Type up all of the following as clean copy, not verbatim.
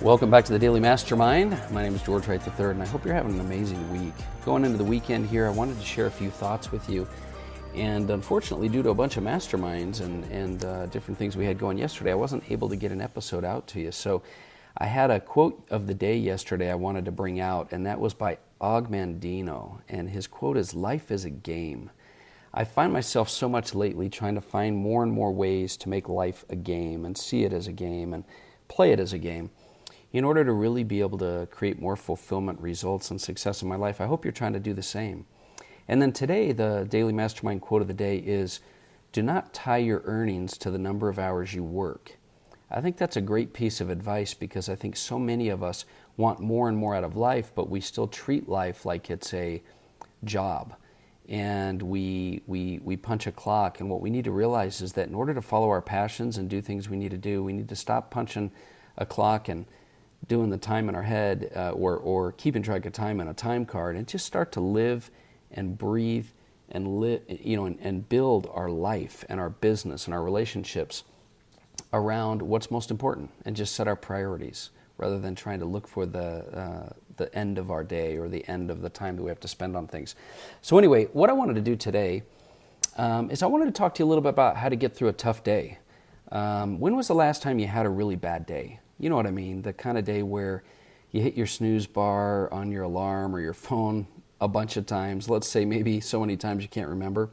Welcome back to the Daily Mastermind. My name is George Wright III, and I hope you're having an amazing week. Going into the weekend here, I wanted to share a few thoughts with you. And unfortunately, due to a bunch of masterminds and different things we had going yesterday, I wasn't able to get an episode out to you. So I had a quote of the day yesterday I wanted to bring out, and that was by Og Mandino. And his quote is, "Life is a game." I find myself so much lately trying to find more and more ways to make life a game and see it as a game and play it as a game, in order to really be able to create more fulfillment, results, and success in my life. I hope you're trying to do the same. And then today, the Daily Mastermind quote of the day is, "Do not tie your earnings to the number of hours you work." I think that's a great piece of advice, because I think so many of us want more and more out of life, but we still treat life like it's a job. And we punch a clock. And what we need to realize is that in order to follow our passions and do things we need to do, we need to stop punching a clock and doing the time in our head or keeping track of time on a time card, and just start to live and breathe and and build our life and our business and our relationships around what's most important, and just set our priorities rather than trying to look for the end of our day or the end of the time that we have to spend on things. So anyway, what I wanted to do today is I wanted to talk to you a little bit about how to get through a tough day. When was the last time you had a really bad day? You know what I mean, the kind of day where you hit your snooze bar on your alarm or your phone a bunch of times, let's say maybe so many times you can't remember,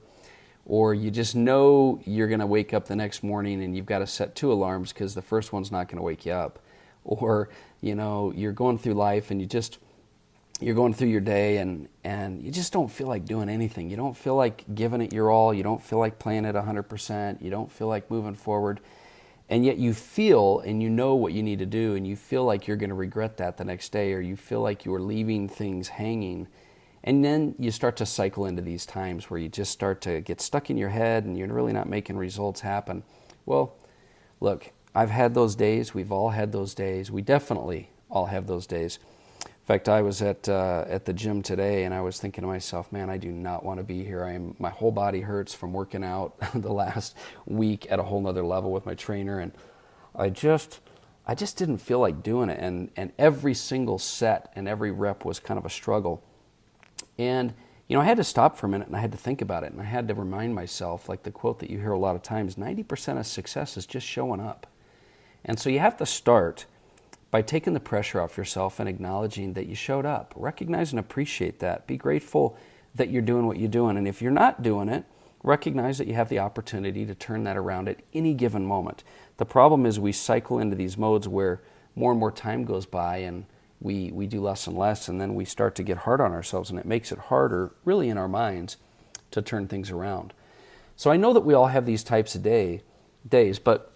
or you just know you're going to wake up the next morning and you've got to set 2 alarms because the first one's not going to wake you up, or you're going through life and you're going through your day and you just don't feel like doing anything. You don't feel like giving it your all. You don't feel like playing it 100%. You don't feel like moving forward. And yet you feel and you know what you need to do, and you feel like you're going to regret that the next day, or you feel like you're leaving things hanging. And then you start to cycle into these times where you just start to get stuck in your head and you're really not making results happen. Well, look, I've had those days. We've all had those days. We definitely all have those days. In fact, I was at the gym today, and I was thinking to myself, man, I do not want to be here. My whole body hurts from working out the last week at a whole nother level with my trainer, and I just didn't feel like doing it. And every single set and every rep was kind of a struggle. And I had to stop for a minute, and I had to think about it, and I had to remind myself, like the quote that you hear a lot of times, 90% of success is just showing up. And so you have to start by taking the pressure off yourself and acknowledging that you showed up. Recognize and appreciate that. Be grateful that you're doing what you're doing. And if you're not doing it, recognize that you have the opportunity to turn that around at any given moment. The problem is we cycle into these modes where more and more time goes by, and we do less and less, and then we start to get hard on ourselves, and it makes it harder, really in our minds, to turn things around. So I know that we all have these types of days, but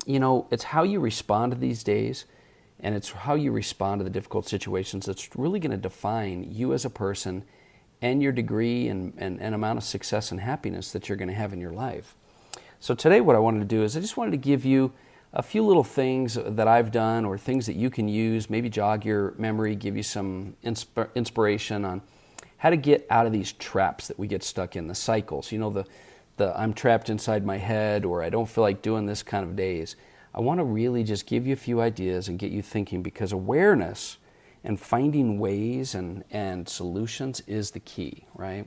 it's how you respond to these days, and it's how you respond to the difficult situations that's really going to define you as a person and your degree and amount of success and happiness that you're going to have in your life. So today what I wanted to do is I just wanted to give you a few little things that I've done, or things that you can use, maybe jog your memory, give you some inspiration on how to get out of these traps that we get stuck in, the cycles. The I'm trapped inside my head, or I don't feel like doing this kind of days. I want to really just give you a few ideas and get you thinking, because awareness and finding ways and solutions is the key, right?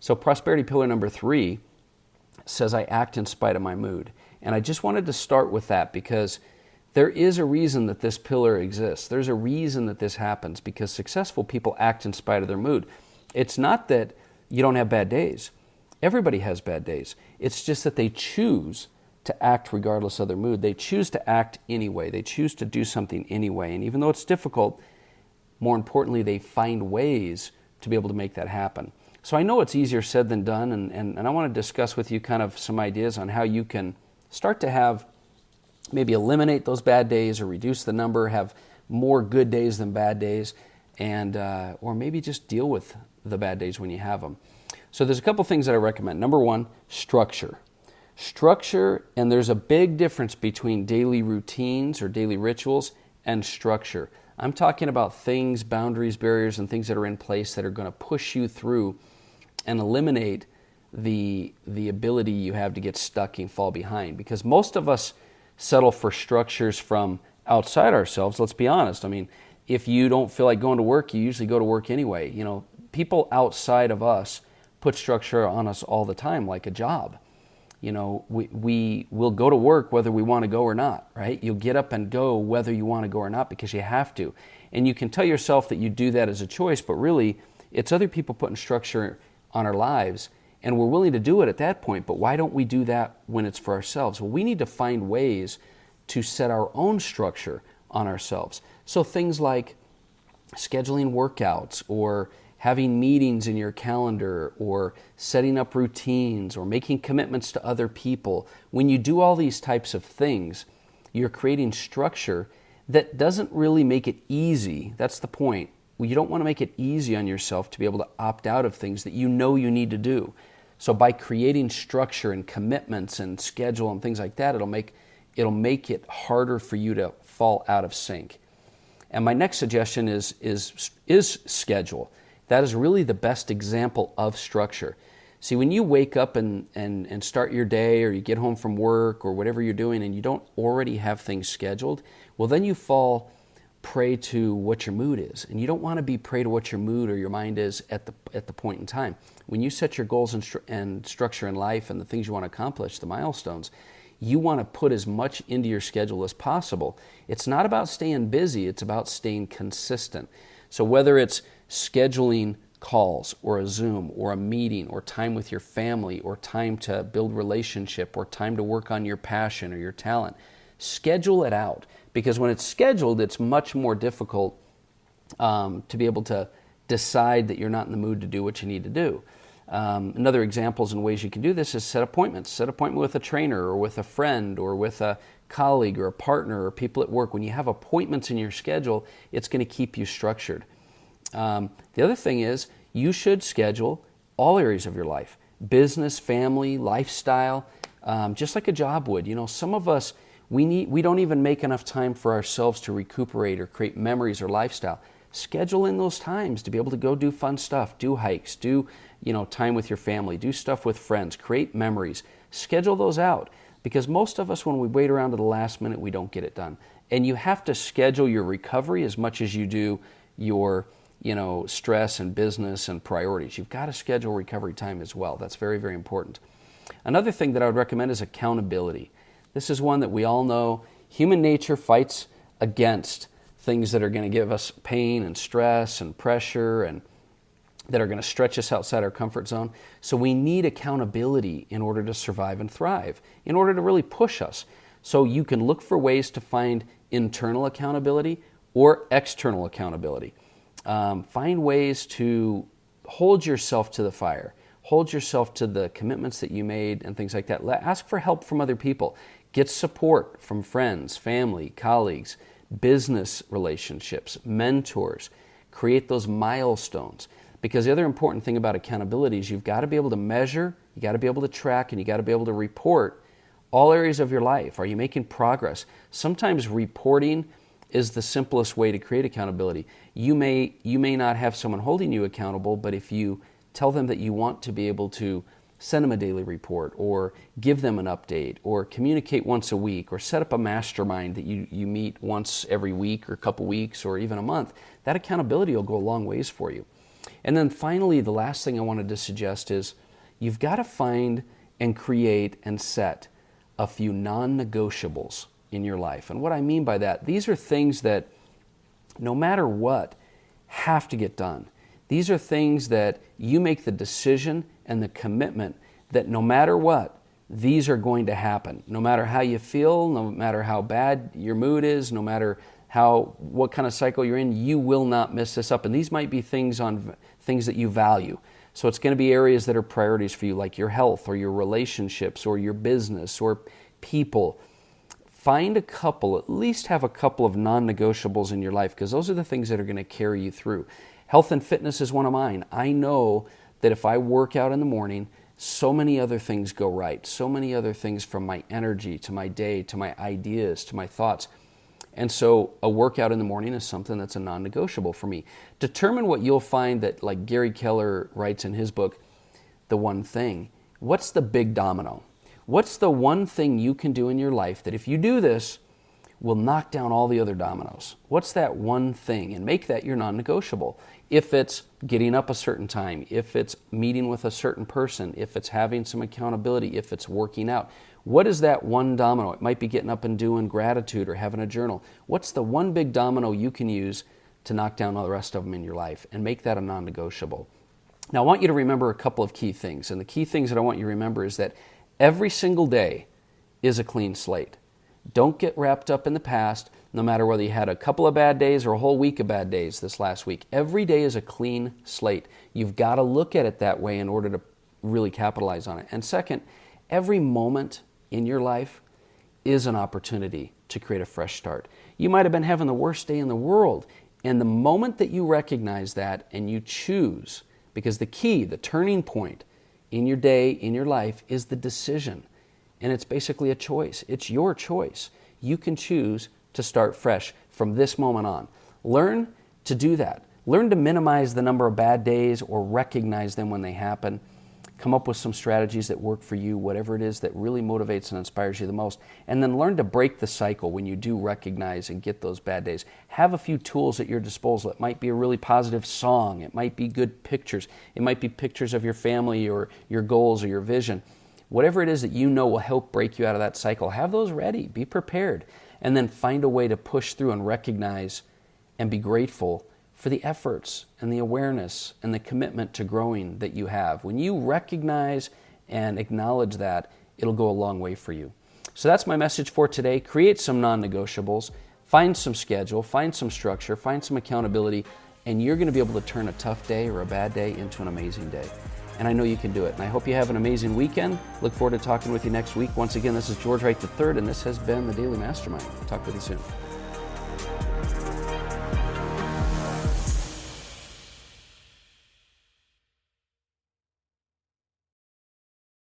So prosperity pillar number 3 says, I act in spite of my mood. And I just wanted to start with that, because there is a reason that this pillar exists. There's a reason that this happens, because successful people act in spite of their mood. It's not that you don't have bad days. Everybody has bad days. It's just that they choose to act regardless of their mood. They choose to act anyway. They choose to do something anyway. And even though it's difficult, more importantly, they find ways to be able to make that happen. So I know it's easier said than done, and I want to discuss with you kind of some ideas on how you can start to maybe eliminate those bad days, or reduce the number, have more good days than bad days, and or maybe just deal with the bad days when you have them. So there's a couple things that I recommend. Number 1, structure. Structure, and there's a big difference between daily routines or daily rituals and structure. I'm talking about things, boundaries, barriers, and things that are in place that are going to push you through and eliminate the ability you have to get stuck and fall behind. Because most of us settle for structures from outside ourselves, let's be honest. I mean, if you don't feel like going to work, you usually go to work anyway. You know, people outside of us put structure on us all the time, like a job. You know, we will go to work whether we want to go or not, right? You'll get up and go whether you want to go or not because you have to. And you can tell yourself that you do that as a choice, but really it's other people putting structure on our lives, and we're willing to do it at that point. But why don't we do that when it's for ourselves? Well, we need to find ways to set our own structure on ourselves. So things like scheduling workouts, or having meetings in your calendar, or setting up routines, or making commitments to other people. When you do all these types of things, you're creating structure that doesn't really make it easy. That's the point. You don't want to make it easy on yourself to be able to opt out of things that you know you need to do. So by creating structure and commitments and schedule and things like that, it'll make it harder for you to fall out of sync. And my next suggestion is schedule. That is really the best example of structure. See, when you wake up and start your day, or you get home from work or whatever you're doing, and you don't already have things scheduled, well, then you fall prey to what your mood is. And you don't want to be prey to what your mood or your mind is at the point in time. When you set your goals and structure in life and the things you want to accomplish, the milestones, you want to put as much into your schedule as possible. It's not about staying busy, it's about staying consistent. So whether it's scheduling calls or a Zoom or a meeting or time with your family or time to build relationship or time to work on your passion or your talent, schedule it out. Because when it's scheduled, it's much more difficult to be able to decide that you're not in the mood to do what you need to do. Another examples and ways you can do this is set appointments. Set appointment with a trainer or with a friend or with a colleague or a partner or people at work. When you have appointments in your schedule, it's going to keep you structured. The other thing is you should schedule all areas of your life. Business, family, lifestyle, just like a job would. You know, some of us, we don't even make enough time for ourselves to recuperate or create memories or lifestyle. Schedule in those times to be able to go do fun stuff, do hikes, do time with your family, do stuff with friends, create memories. Schedule those out, because most of us, when we wait around to the last minute, we don't get it done. And you have to schedule your recovery as much as you do your stress and business and priorities. You've got to schedule recovery time as well. That's very, very important. Another thing that I would recommend is accountability. This is one that we all know. Human nature fights against things that are going to give us pain and stress and pressure and that are going to stretch us outside our comfort zone. So we need accountability in order to survive and thrive, in order to really push us. So you can look for ways to find internal accountability or external accountability. Find ways to hold yourself to the fire, hold yourself to the commitments that you made and things like that. Ask for help from other people. Get support from friends, family, colleagues, business relationships, mentors. Create those milestones. Because the other important thing about accountability is you've got to be able to measure, you got to be able to track, and you got to be able to report all areas of your life. Are you making progress? Sometimes reporting is the simplest way to create accountability. You may not have someone holding you accountable, but if you tell them that you want to be able to send them a daily report or give them an update or communicate once a week or set up a mastermind that you meet once every week or a couple weeks or even a month, that accountability will go a long ways for you. And then finally, the last thing I wanted to suggest is you've got to find and create and set a few non-negotiables in your life. And what I mean by that, these are things that no matter what have to get done. These are things that you make the decision and the commitment that no matter what, these are going to happen. No matter how you feel, no matter how bad your mood is, no matter what kind of cycle you're in, you will not miss this up. And these might be things that you value. So it's going to be areas that are priorities for you, like your health or your relationships or your business or people. Find a couple, at least have a couple of non-negotiables in your life, because those are the things that are going to carry you through. Health and fitness is one of mine. I know that if I work out in the morning, so many other things go right. So many other things, from my energy to my day to my ideas to my thoughts. And so a workout in the morning is something that's a non-negotiable for me. Determine what you'll find that, like Gary Keller writes in his book, The One Thing. What's the big domino? What's the one thing you can do in your life that if you do this, will knock down all the other dominoes. What's that one thing? And make that your non-negotiable. If it's getting up a certain time, if it's meeting with a certain person, if it's having some accountability, if it's working out, what is that one domino? It might be getting up and doing gratitude or having a journal. What's the one big domino you can use to knock down all the rest of them in your life and make that a non-negotiable? Now, I want you to remember a couple of key things. And the key things that I want you to remember is that every single day is a clean slate. Don't get wrapped up in the past, no matter whether you had a couple of bad days or a whole week of bad days this last week. Every day is a clean slate. You've got to look at it that way in order to really capitalize on it. And second, every moment in your life is an opportunity to create a fresh start. You might have been having the worst day in the world, and the moment that you recognize that and you choose, because the key, the turning point in your day, in your life, is the decision. And it's basically a choice. It's your choice. You can choose to start fresh from this moment on. Learn to do that. Learn to minimize the number of bad days or recognize them when they happen. Come up with some strategies that work for you, whatever it is that really motivates and inspires you the most. And then learn to break the cycle when you do recognize and get those bad days. Have a few tools at your disposal. It might be a really positive song. It might be good pictures. It might be pictures of your family or your goals or your vision. Whatever it is that you know will help break you out of that cycle, have those ready. Be prepared. And then find a way to push through and recognize and be grateful for the efforts and the awareness and the commitment to growing that you have. When you recognize and acknowledge that, it'll go a long way for you. So that's my message for today. Create some non-negotiables. Find some schedule. Find some structure. Find some accountability. And you're going to be able to turn a tough day or a bad day into an amazing day. And I know you can do it. And I hope you have an amazing weekend. Look forward to talking with you next week. Once again, this is George Wright III, and this has been the Daily Mastermind. Talk with you soon.